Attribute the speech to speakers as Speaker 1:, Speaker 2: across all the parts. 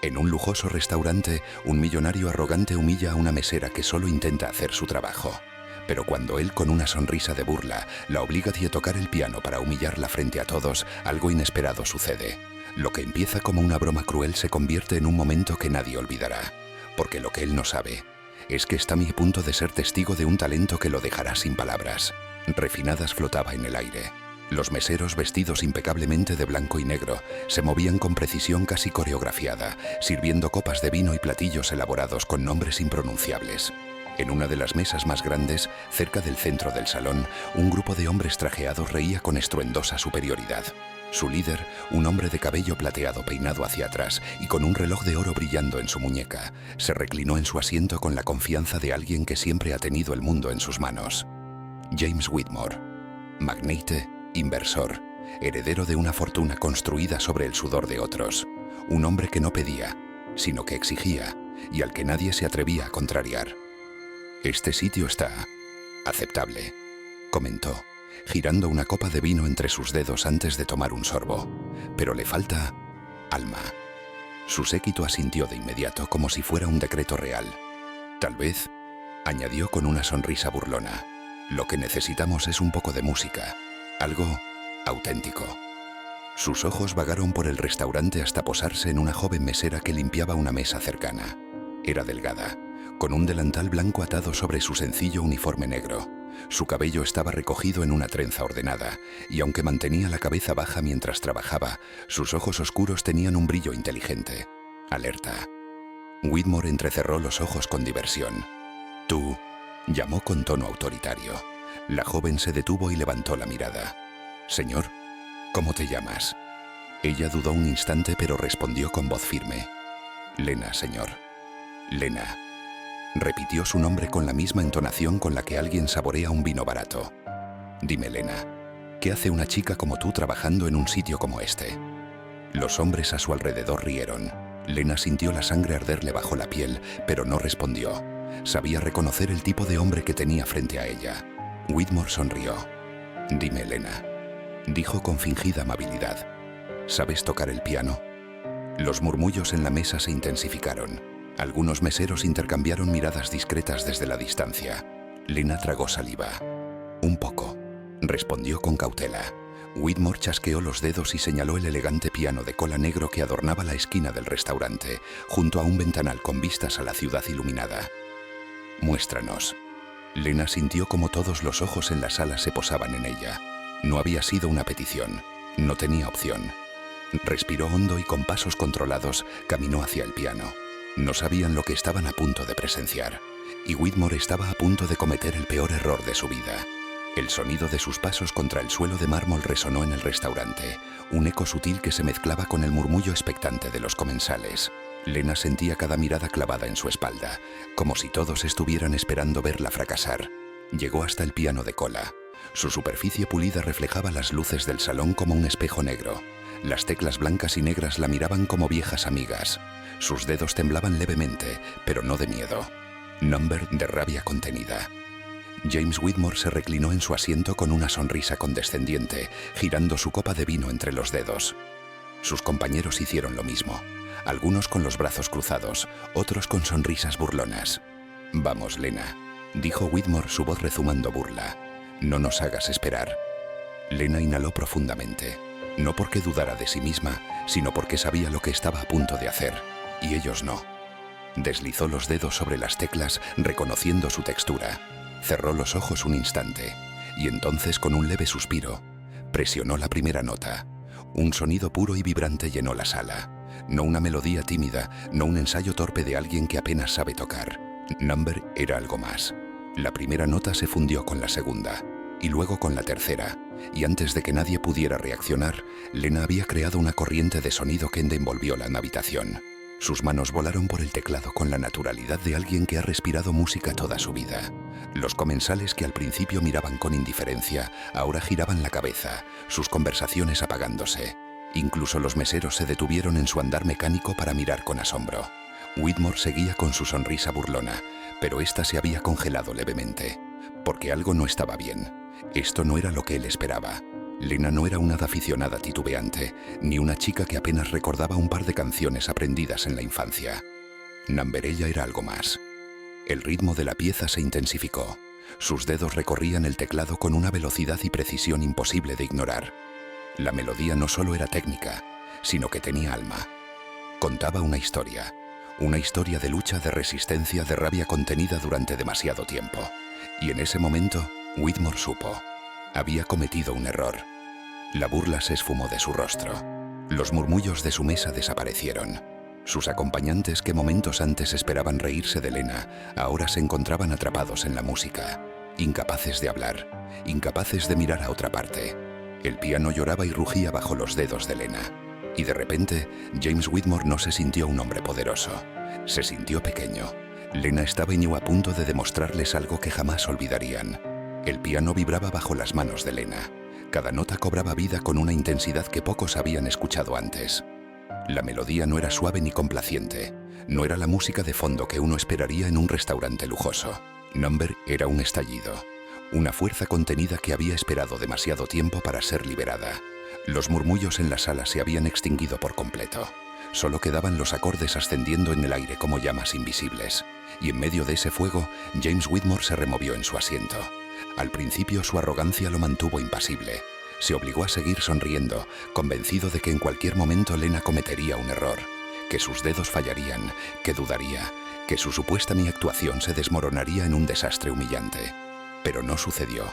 Speaker 1: En un lujoso restaurante, un millonario arrogante humilla a una mesera que solo intenta hacer su trabajo. Pero cuando él, con una sonrisa de burla, la obliga a tocar el piano para humillarla frente a todos, algo inesperado sucede. Lo que empieza como una broma cruel se convierte en un momento que nadie olvidará. Porque lo que él no sabe es que está a punto de ser testigo de un talento que lo dejará sin palabras. Refinadas flotaba en el aire. Los meseros, vestidos impecablemente de blanco y negro, se movían con precisión casi coreografiada, sirviendo copas de vino y platillos elaborados con nombres impronunciables. En una de las mesas más grandes, cerca del centro del salón, un grupo de hombres trajeados reía con estruendosa superioridad. Su líder, un hombre de cabello plateado peinado hacia atrás y con un reloj de oro brillando en su muñeca, se reclinó en su asiento con la confianza de alguien que siempre ha tenido el mundo en sus manos. James Whitmore, magnate, inversor, heredero de una fortuna construida sobre el sudor de otros. Un hombre que no pedía, sino que exigía, y al que nadie se atrevía a contrariar. «Este sitio está aceptable», comentó, girando una copa de vino entre sus dedos antes de tomar un sorbo. «Pero le falta alma». Su séquito asintió de inmediato como si fuera un decreto real. «Tal vez», añadió con una sonrisa burlona, «lo que necesitamos es un poco de música, algo auténtico». Sus ojos vagaron por el restaurante hasta posarse en una joven mesera que limpiaba una mesa cercana. Era delgada, con un delantal blanco atado sobre su sencillo uniforme negro. Su cabello estaba recogido en una trenza ordenada, y aunque mantenía la cabeza baja mientras trabajaba, sus ojos oscuros tenían un brillo inteligente, alerta. Whitmore entrecerró los ojos con diversión. «Tú», llamó con tono autoritario. La joven se detuvo y levantó la mirada. «Señor, ¿cómo te llamas?» Ella dudó un instante pero respondió con voz firme. «Lena, señor. Lena». Repitió su nombre con la misma entonación con la que alguien saborea un vino barato. «Dime, Lena, ¿qué hace una chica como tú trabajando en un sitio como este?» Los hombres a su alrededor rieron. Lena sintió la sangre arderle bajo la piel, pero no respondió. Sabía reconocer el tipo de hombre que tenía frente a ella. Whitmore sonrió. «Dime, Lena», dijo con fingida amabilidad, «¿sabes tocar el piano?» Los murmullos en la mesa se intensificaron. Algunos meseros intercambiaron miradas discretas desde la distancia. Lena tragó saliva. «Un poco», respondió con cautela. Whitmore chasqueó los dedos y señaló el elegante piano de cola negro que adornaba la esquina del restaurante, junto a un ventanal con vistas a la ciudad iluminada. «Muéstranos». Lena sintió como todos los ojos en la sala se posaban en ella. No había sido una petición. No tenía opción. Respiró hondo y con pasos controlados caminó hacia el piano. No sabían lo que estaban a punto de presenciar, y Whitmore estaba a punto de cometer el peor error de su vida. El sonido de sus pasos contra el suelo de mármol resonó en el restaurante, un eco sutil que se mezclaba con el murmullo expectante de los comensales. Lena sentía cada mirada clavada en su espalda, como si todos estuvieran esperando verla fracasar. Llegó hasta el piano de cola. Su superficie pulida reflejaba las luces del salón como un espejo negro. Las teclas blancas y negras la miraban como viejas amigas. Sus dedos temblaban levemente, pero no de miedo. Number de rabia contenida. James Whitmore se reclinó en su asiento con una sonrisa condescendiente, girando su copa de vino entre los dedos. Sus compañeros hicieron lo mismo, algunos con los brazos cruzados, otros con sonrisas burlonas. «Vamos, Lena», dijo Whitmore, su voz rezumando burla. «No nos hagas esperar». Lena inhaló profundamente, no porque dudara de sí misma, sino porque sabía lo que estaba a punto de hacer, y ellos no. Deslizó los dedos sobre las teclas, reconociendo su textura. Cerró los ojos un instante, y entonces, con un leve suspiro, presionó la primera nota. Un sonido puro y vibrante llenó la sala. No una melodía tímida, no un ensayo torpe de alguien que apenas sabe tocar. Number era algo más. La primera nota se fundió con la segunda, y luego con la tercera, y antes de que nadie pudiera reaccionar, Lena había creado una corriente de sonido que envolvió la habitación. Sus manos volaron por el teclado con la naturalidad de alguien que ha respirado música toda su vida. Los comensales, que al principio miraban con indiferencia, ahora giraban la cabeza, sus conversaciones apagándose. Incluso los meseros se detuvieron en su andar mecánico para mirar con asombro. Whitmore seguía con su sonrisa burlona, pero ésta se había congelado levemente, porque algo no estaba bien. Esto no era lo que él esperaba. Lena no era una aficionada titubeante, ni una chica que apenas recordaba un par de canciones aprendidas en la infancia. Namberella era algo más. El ritmo de la pieza se intensificó. Sus dedos recorrían el teclado con una velocidad y precisión imposible de ignorar. La melodía no solo era técnica, sino que tenía alma. Contaba una historia de lucha, de resistencia, de rabia contenida durante demasiado tiempo. Y en ese momento, Whitmore supo. Había cometido un error. La burla se esfumó de su rostro. Los murmullos de su mesa desaparecieron. Sus acompañantes, que momentos antes esperaban reírse de Lena, ahora se encontraban atrapados en la música, incapaces de hablar, incapaces de mirar a otra parte. El piano lloraba y rugía bajo los dedos de Lena. Y de repente, James Whitmore no se sintió un hombre poderoso. Se sintió pequeño. Lena estaba a punto de demostrarles algo que jamás olvidarían. El piano vibraba bajo las manos de Lena. Cada nota cobraba vida con una intensidad que pocos habían escuchado antes. La melodía no era suave ni complaciente. No era la música de fondo que uno esperaría en un restaurante lujoso. Number era un estallido. Una fuerza contenida que había esperado demasiado tiempo para ser liberada. Los murmullos en la sala se habían extinguido por completo. Solo quedaban los acordes ascendiendo en el aire como llamas invisibles. Y en medio de ese fuego, James Whitmore se removió en su asiento. Al principio su arrogancia lo mantuvo impasible. Se obligó a seguir sonriendo, convencido de que en cualquier momento Lena cometería un error, que sus dedos fallarían, que dudaría, que su supuesta actuación se desmoronaría en un desastre humillante. Pero no sucedió.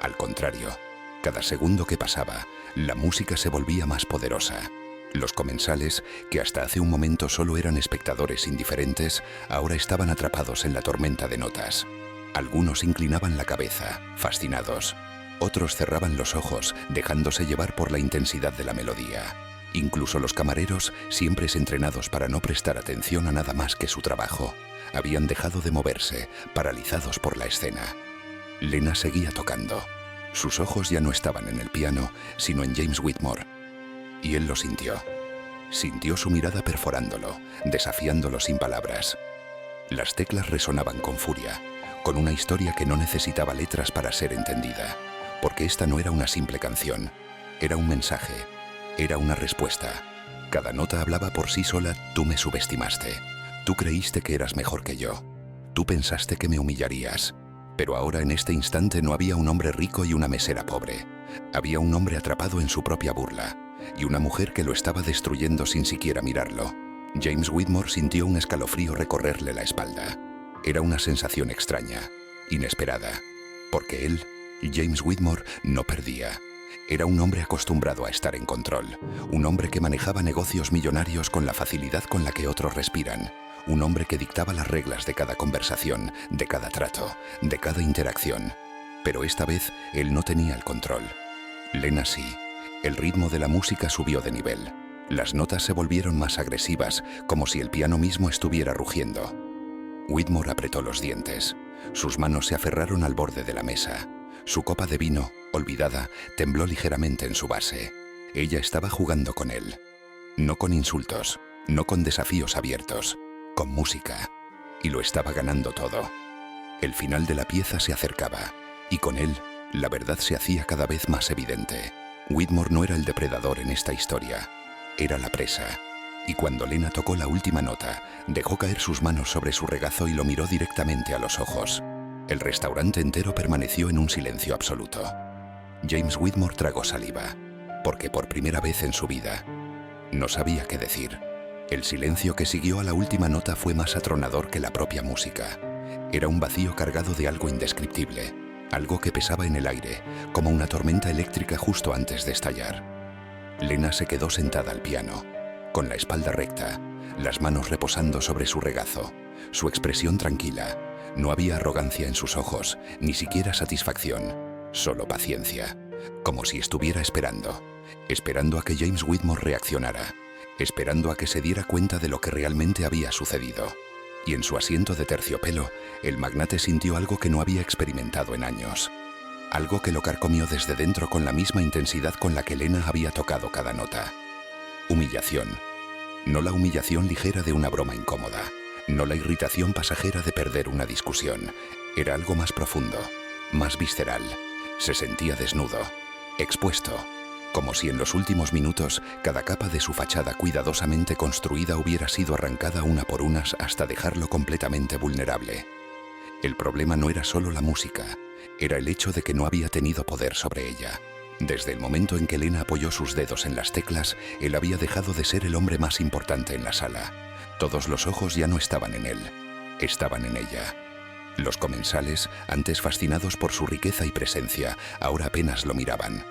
Speaker 1: Al contrario, cada segundo que pasaba, la música se volvía más poderosa. Los comensales, que hasta hace un momento solo eran espectadores indiferentes, ahora estaban atrapados en la tormenta de notas. Algunos inclinaban la cabeza, fascinados. Otros cerraban los ojos, dejándose llevar por la intensidad de la melodía. Incluso los camareros, siempre entrenados para no prestar atención a nada más que su trabajo, habían dejado de moverse, paralizados por la escena. Lena seguía tocando. Sus ojos ya no estaban en el piano, sino en James Whitmore. Y él lo sintió. Sintió su mirada perforándolo, desafiándolo sin palabras. Las teclas resonaban con furia, con una historia que no necesitaba letras para ser entendida, porque esta no era una simple canción, era un mensaje, era una respuesta. Cada nota hablaba por sí sola. Tú me subestimaste, tú creíste que eras mejor que yo, tú pensaste que me humillarías. Pero ahora en este instante no había un hombre rico y una mesera pobre. Había un hombre atrapado en su propia burla, y una mujer que lo estaba destruyendo sin siquiera mirarlo. James Whitmore sintió un escalofrío recorrerle la espalda. Era una sensación extraña, inesperada, porque él, James Whitmore, no perdía. Era un hombre acostumbrado a estar en control, un hombre que manejaba negocios millonarios con la facilidad con la que otros respiran, un hombre que dictaba las reglas de cada conversación, de cada trato, de cada interacción. Pero esta vez él no tenía el control. Lena sí. El ritmo de la música subió de nivel. Las notas se volvieron más agresivas, como si el piano mismo estuviera rugiendo. Whitmore apretó los dientes. Sus manos se aferraron al borde de la mesa. Su copa de vino, olvidada, tembló ligeramente en su base. Ella estaba jugando con él. No con insultos, no con desafíos abiertos, con música. Y lo estaba ganando todo. El final de la pieza se acercaba, y con él, la verdad se hacía cada vez más evidente. Whitmore no era el depredador en esta historia, era la presa. Y cuando Lena tocó la última nota, dejó caer sus manos sobre su regazo y lo miró directamente a los ojos. El restaurante entero permaneció en un silencio absoluto. James Whitmore tragó saliva, porque por primera vez en su vida no sabía qué decir. El silencio que siguió a la última nota fue más atronador que la propia música. Era un vacío cargado de algo indescriptible, algo que pesaba en el aire, como una tormenta eléctrica justo antes de estallar. Lena se quedó sentada al piano, con la espalda recta, las manos reposando sobre su regazo, su expresión tranquila. No había arrogancia en sus ojos, ni siquiera satisfacción, solo paciencia, como si estuviera esperando a que James Whitmore reaccionara, esperando a que se diera cuenta de lo que realmente había sucedido. Y en su asiento de terciopelo, el magnate sintió algo que no había experimentado en años. Algo que lo carcomió desde dentro con la misma intensidad con la que Lena había tocado cada nota. Humillación. No la humillación ligera de una broma incómoda. No la irritación pasajera de perder una discusión. Era algo más profundo, más visceral. Se sentía desnudo, expuesto. como si en los últimos minutos cada capa de su fachada cuidadosamente construida hubiera sido arrancada una por unas hasta dejarlo completamente vulnerable. El problema no era solo la música, era el hecho de que no había tenido poder sobre ella. Desde el momento en que Lena apoyó sus dedos en las teclas, él había dejado de ser el hombre más importante en la sala. Todos los ojos ya no estaban en él, estaban en ella. Los comensales, antes fascinados por su riqueza y presencia, ahora apenas lo miraban.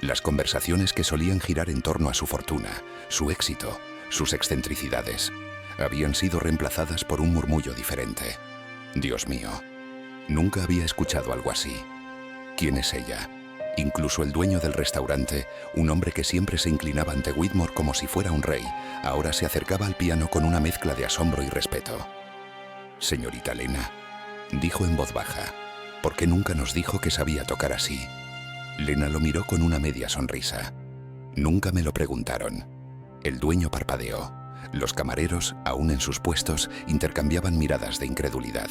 Speaker 1: Las conversaciones que solían girar en torno a su fortuna, su éxito, sus excentricidades, habían sido reemplazadas por un murmullo diferente. Dios mío, nunca había escuchado algo así. ¿Quién es ella? Incluso el dueño del restaurante, un hombre que siempre se inclinaba ante Whitmore como si fuera un rey, ahora se acercaba al piano con una mezcla de asombro y respeto. «Señorita Lena», dijo en voz baja, «¿por qué nunca nos dijo que sabía tocar así?» Lena lo miró con una media sonrisa. «Nunca me lo preguntaron». El dueño parpadeó. Los camareros, aún en sus puestos, intercambiaban miradas de incredulidad.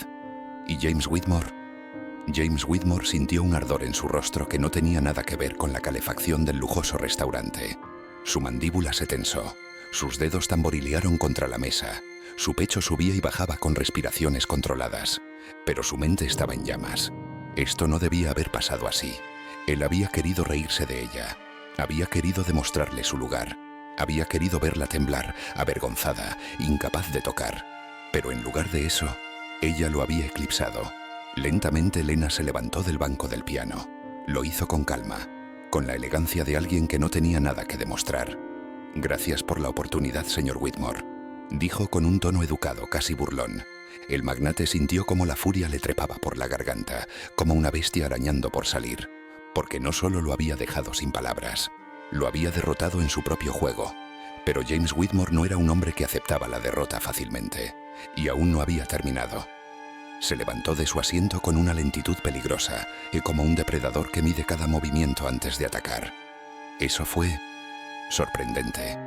Speaker 1: ¿Y James Whitmore? James Whitmore sintió un ardor en su rostro que no tenía nada que ver con la calefacción del lujoso restaurante. Su mandíbula se tensó, sus dedos tamborilearon contra la mesa, su pecho subía y bajaba con respiraciones controladas, pero su mente estaba en llamas. Esto no debía haber pasado así. Él había querido reírse de ella, había querido demostrarle su lugar, había querido verla temblar, avergonzada, incapaz de tocar. Pero en lugar de eso, ella lo había eclipsado. Lentamente Lena se levantó del banco del piano. Lo hizo con calma, con la elegancia de alguien que no tenía nada que demostrar. «Gracias por la oportunidad, señor Whitmore», dijo con un tono educado, casi burlón. El magnate sintió como la furia le trepaba por la garganta, como una bestia arañando por salir, porque no solo lo había dejado sin palabras, lo había derrotado en su propio juego. Pero James Whitmore no era un hombre que aceptaba la derrota fácilmente, y aún no había terminado. Se levantó de su asiento con una lentitud peligrosa y como un depredador que mide cada movimiento antes de atacar. «Eso fue sorprendente»,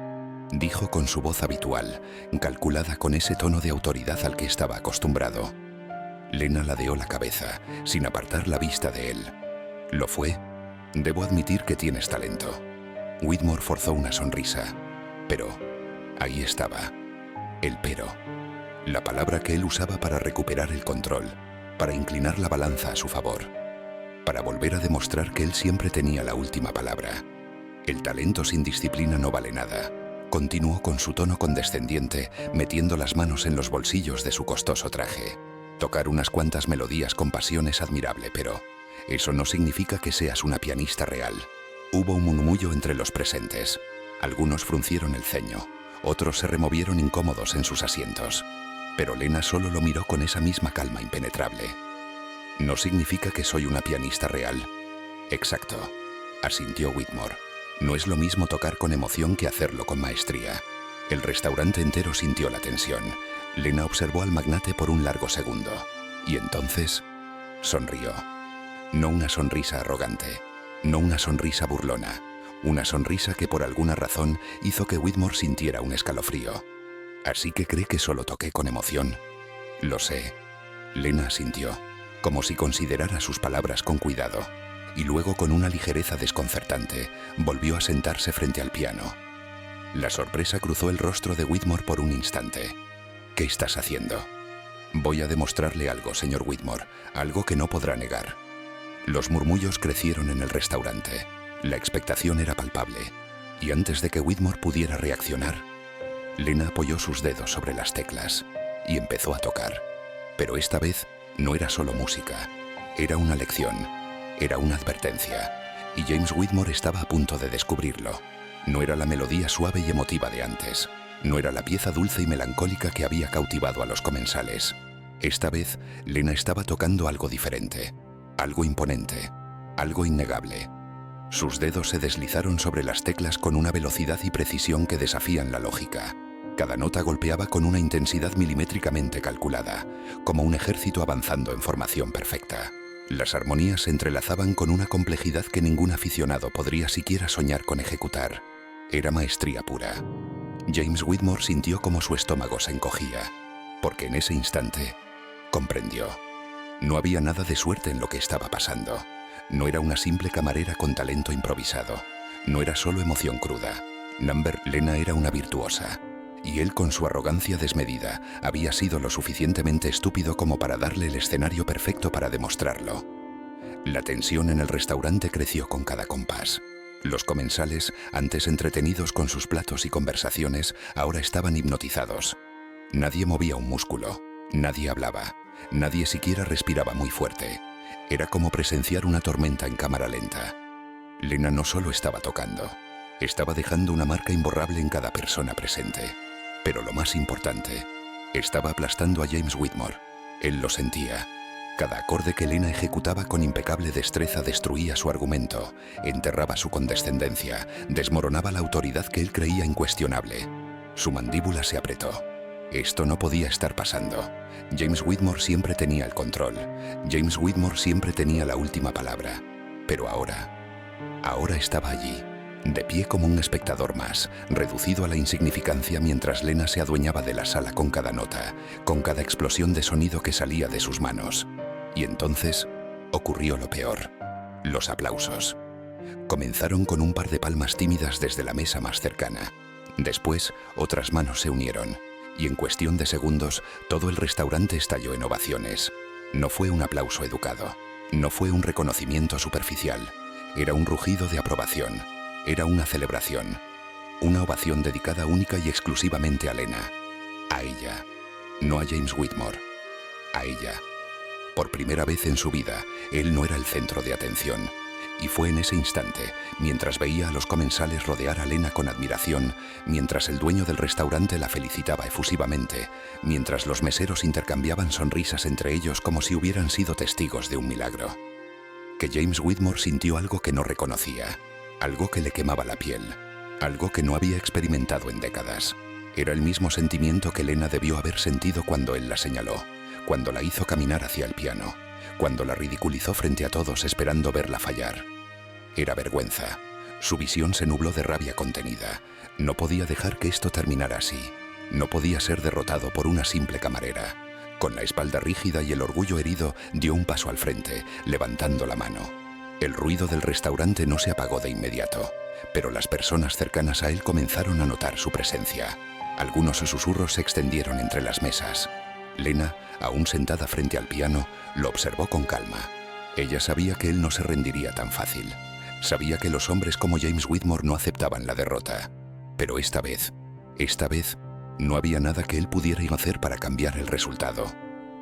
Speaker 1: dijo con su voz habitual, calculada con ese tono de autoridad al que estaba acostumbrado. Lena ladeó la cabeza, sin apartar la vista de él. «¿Lo fue? Debo admitir que tienes talento». Whitmore forzó una sonrisa, pero ahí estaba, el pero. La palabra que él usaba para recuperar el control, para inclinar la balanza a su favor, para volver a demostrar que él siempre tenía la última palabra. «El talento sin disciplina no vale nada», continuó con su tono condescendiente, metiendo las manos en los bolsillos de su costoso traje. «Tocar unas cuantas melodías con pasión es admirable, pero eso no significa que seas una pianista real». Hubo un murmullo entre los presentes. Algunos fruncieron el ceño, otros se removieron incómodos en sus asientos. Pero Lena solo lo miró con esa misma calma impenetrable. «¿No significa que soy una pianista real?» «Exacto», asintió Whitmore. «No es lo mismo tocar con emoción que hacerlo con maestría». El restaurante entero sintió la tensión. Lena observó al magnate por un largo segundo. Y entonces sonrió. No una sonrisa arrogante, no una sonrisa burlona, una sonrisa que por alguna razón hizo que Whitmore sintiera un escalofrío. «¿Así que cree que solo toqué con emoción?» «Lo sé». Lena asintió, como si considerara sus palabras con cuidado, y luego con una ligereza desconcertante volvió a sentarse frente al piano. La sorpresa cruzó el rostro de Whitmore por un instante. «¿Qué estás haciendo?» «Voy a demostrarle algo, señor Whitmore, algo que no podrá negar». Los murmullos crecieron en el restaurante. La expectación era palpable, y antes de que Whitmore pudiera reaccionar, Lena apoyó sus dedos sobre las teclas y empezó a tocar. Pero esta vez no era solo música, era una lección, era una advertencia, y James Whitmore estaba a punto de descubrirlo. No era la melodía suave y emotiva de antes, no era la pieza dulce y melancólica que había cautivado a los comensales. Esta vez, Lena estaba tocando algo diferente, algo imponente, algo innegable. Sus dedos se deslizaron sobre las teclas con una velocidad y precisión que desafían la lógica. Cada nota golpeaba con una intensidad milimétricamente calculada, como un ejército avanzando en formación perfecta. Las armonías se entrelazaban con una complejidad que ningún aficionado podría siquiera soñar con ejecutar. Era maestría pura. James Whitmore sintió como su estómago se encogía, porque en ese instante comprendió. No había nada de suerte en lo que estaba pasando. No era una simple camarera con talento improvisado. No era solo emoción cruda. Lena era una virtuosa. Y él, con su arrogancia desmedida, había sido lo suficientemente estúpido como para darle el escenario perfecto para demostrarlo. La tensión en el restaurante creció con cada compás. Los comensales, antes entretenidos con sus platos y conversaciones, ahora estaban hipnotizados. Nadie movía un músculo, nadie hablaba, nadie siquiera respiraba muy fuerte. Era como presenciar una tormenta en cámara lenta. Lena no solo estaba tocando, estaba dejando una marca imborrable en cada persona presente. Pero lo más importante, estaba aplastando a James Whitmore. Él lo sentía. Cada acorde que Lena ejecutaba con impecable destreza destruía su argumento, enterraba su condescendencia, desmoronaba la autoridad que él creía incuestionable. Su mandíbula se apretó. Esto no podía estar pasando. James Whitmore siempre tenía el control. James Whitmore siempre tenía la última palabra. Pero ahora estaba allí, de pie como un espectador más, reducido a la insignificancia mientras Lena se adueñaba de la sala con cada nota, con cada explosión de sonido que salía de sus manos. Y entonces ocurrió lo peor. Los aplausos. Comenzaron con un par de palmas tímidas desde la mesa más cercana. Después, otras manos se unieron. Y en cuestión de segundos, todo el restaurante estalló en ovaciones. No fue un aplauso educado. No fue un reconocimiento superficial. Era un rugido de aprobación. Era una celebración. Una ovación dedicada única y exclusivamente a Lena. A ella. No a James Whitmore. A ella. Por primera vez en su vida, él no era el centro de atención. Y fue en ese instante, mientras veía a los comensales rodear a Lena con admiración, mientras el dueño del restaurante la felicitaba efusivamente, mientras los meseros intercambiaban sonrisas entre ellos como si hubieran sido testigos de un milagro, que James Whitmore sintió algo que no reconocía, algo que le quemaba la piel, algo que no había experimentado en décadas. Era el mismo sentimiento que Lena debió haber sentido cuando él la señaló, cuando la hizo caminar hacia el piano, cuando la ridiculizó frente a todos esperando verla fallar. Era vergüenza. Su visión se nubló de rabia contenida. No podía dejar que esto terminara así. No podía ser derrotado por una simple camarera. Con la espalda rígida y el orgullo herido, dio un paso al frente, levantando la mano. El ruido del restaurante no se apagó de inmediato, pero las personas cercanas a él comenzaron a notar su presencia. Algunos susurros se extendieron entre las mesas. Lena, aún sentada frente al piano, lo observó con calma. Ella sabía que él no se rendiría tan fácil. Sabía que los hombres como James Whitmore no aceptaban la derrota. Pero esta vez, no había nada que él pudiera hacer para cambiar el resultado.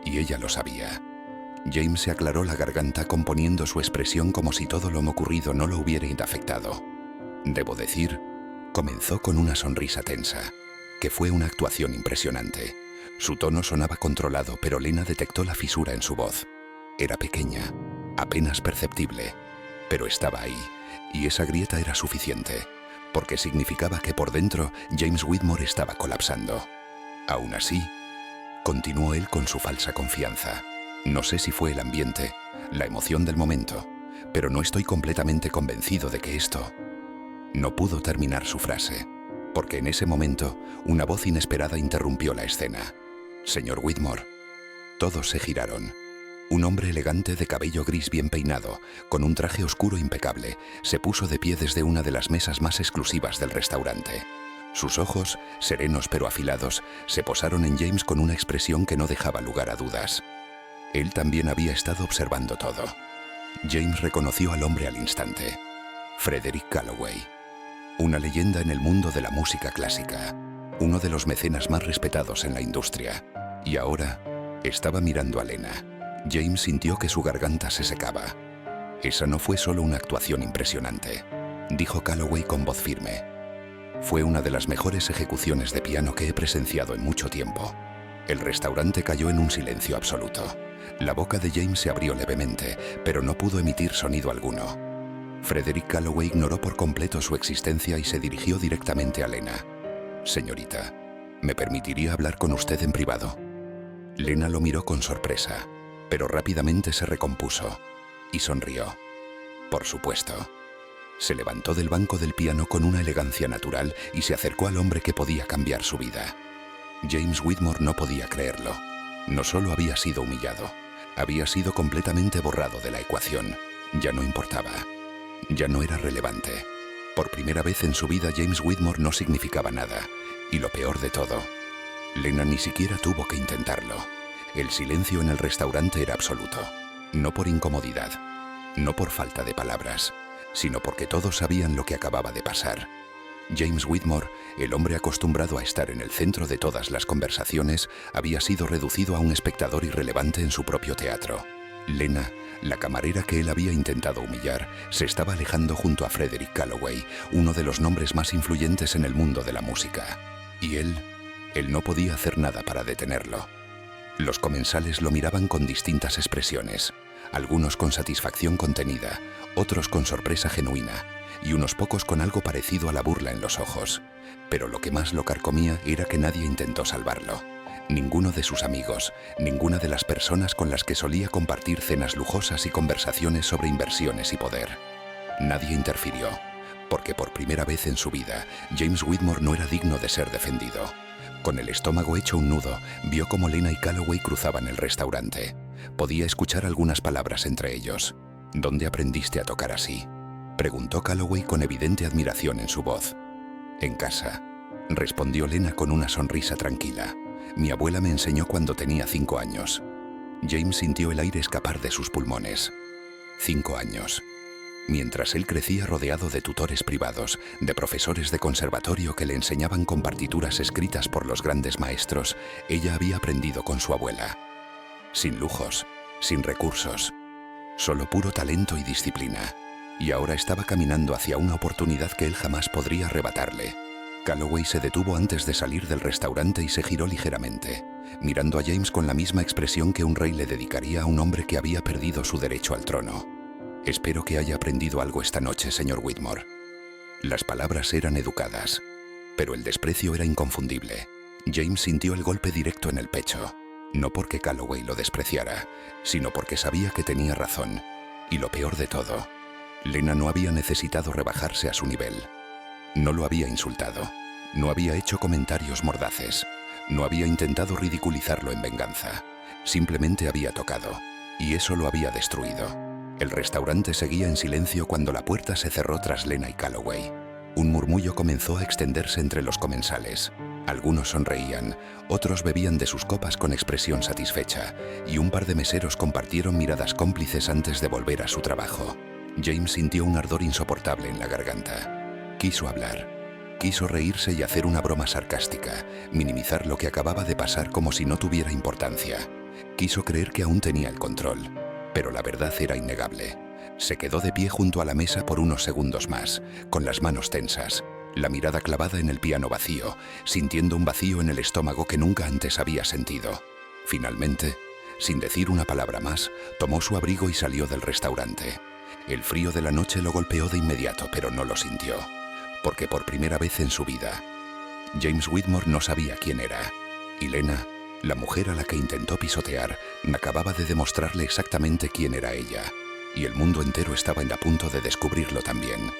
Speaker 1: Y ella lo sabía. James se aclaró la garganta componiendo su expresión como si todo lo ocurrido no lo hubiera afectado. Debo decir, comenzó con una sonrisa tensa, que fue una actuación impresionante. Su tono sonaba controlado, pero Lena detectó la fisura en su voz. Era pequeña, apenas perceptible, pero estaba ahí, y esa grieta era suficiente, porque significaba que por dentro James Whitmore estaba colapsando. Aún así, continuó él con su falsa confianza. No sé si fue el ambiente, la emoción del momento, pero no estoy completamente convencido de que esto... No pudo terminar su frase, porque en ese momento una voz inesperada interrumpió la escena. «Señor Whitmore». Todos se giraron. Un hombre elegante de cabello gris bien peinado, con un traje oscuro impecable, se puso de pie desde una de las mesas más exclusivas del restaurante. Sus ojos, serenos pero afilados, se posaron en James con una expresión que no dejaba lugar a dudas. Él también había estado observando todo. James reconoció al hombre al instante. Frederick Calloway. Una leyenda en el mundo de la música clásica. Uno de los mecenas más respetados en la industria. Y ahora estaba mirando a Lena. James sintió que su garganta se secaba. Esa no fue solo una actuación impresionante, dijo Calloway con voz firme. Fue una de las mejores ejecuciones de piano que he presenciado en mucho tiempo. El restaurante cayó en un silencio absoluto. La boca de James se abrió levemente, pero no pudo emitir sonido alguno. Frederick Calloway ignoró por completo su existencia y se dirigió directamente a Lena. «Señorita, ¿me permitiría hablar con usted en privado?» Lena lo miró con sorpresa, pero rápidamente se recompuso y sonrió. «Por supuesto». Se levantó del banco del piano con una elegancia natural y se acercó al hombre que podía cambiar su vida. James Whitmore no podía creerlo. No solo había sido humillado, había sido completamente borrado de la ecuación. Ya no importaba. Ya no era relevante. Por primera vez en su vida, James Whitmore no significaba nada. Y lo peor de todo, Lena ni siquiera tuvo que intentarlo. El silencio en el restaurante era absoluto. No por incomodidad, no por falta de palabras, sino porque todos sabían lo que acababa de pasar. James Whitmore, el hombre acostumbrado a estar en el centro de todas las conversaciones, había sido reducido a un espectador irrelevante en su propio teatro. Lena, la camarera que él había intentado humillar, se estaba alejando junto a Frederick Calloway, uno de los nombres más influyentes en el mundo de la música. Y él no podía hacer nada para detenerlo. Los comensales lo miraban con distintas expresiones, algunos con satisfacción contenida, otros con sorpresa genuina, y unos pocos con algo parecido a la burla en los ojos. Pero lo que más lo carcomía era que nadie intentó salvarlo. Ninguno de sus amigos, ninguna de las personas con las que solía compartir cenas lujosas y conversaciones sobre inversiones y poder. Nadie interfirió, porque por primera vez en su vida, James Whitmore no era digno de ser defendido. Con el estómago hecho un nudo, vio cómo Lena y Calloway cruzaban el restaurante. Podía escuchar algunas palabras entre ellos. ¿Dónde aprendiste a tocar así?, preguntó Calloway con evidente admiración en su voz. En casa, respondió Lena con una sonrisa tranquila. Mi abuela me enseñó cuando tenía 5 años. James sintió el aire escapar de sus pulmones. 5 años. Mientras él crecía rodeado de tutores privados, de profesores de conservatorio que le enseñaban con partituras escritas por los grandes maestros, ella había aprendido con su abuela. Sin lujos, sin recursos, solo puro talento y disciplina. Y ahora estaba caminando hacia una oportunidad que él jamás podría arrebatarle. Calloway se detuvo antes de salir del restaurante y se giró ligeramente, mirando a James con la misma expresión que un rey le dedicaría a un hombre que había perdido su derecho al trono. Espero que haya aprendido algo esta noche, señor Whitmore. Las palabras eran educadas, pero el desprecio era inconfundible. James sintió el golpe directo en el pecho, no porque Calloway lo despreciara, sino porque sabía que tenía razón. Y lo peor de todo, Lena no había necesitado rebajarse a su nivel. No lo había insultado, no había hecho comentarios mordaces, no había intentado ridiculizarlo en venganza. Simplemente había tocado, y eso lo había destruido. El restaurante seguía en silencio cuando la puerta se cerró tras Lena y Calloway. Un murmullo comenzó a extenderse entre los comensales. Algunos sonreían, otros bebían de sus copas con expresión satisfecha, y un par de meseros compartieron miradas cómplices antes de volver a su trabajo. James sintió un ardor insoportable en la garganta. Quiso hablar, quiso reírse y hacer una broma sarcástica, minimizar lo que acababa de pasar como si no tuviera importancia. Quiso creer que aún tenía el control, pero la verdad era innegable. Se quedó de pie junto a la mesa por unos segundos más, con las manos tensas, la mirada clavada en el piano vacío, sintiendo un vacío en el estómago que nunca antes había sentido. Finalmente, sin decir una palabra más, tomó su abrigo y salió del restaurante. El frío de la noche lo golpeó de inmediato, pero no lo sintió, porque por primera vez en su vida, James Whitmore no sabía quién era, y Lena, la mujer a la que intentó pisotear, acababa de demostrarle exactamente quién era ella, y el mundo entero estaba en a punto de descubrirlo también.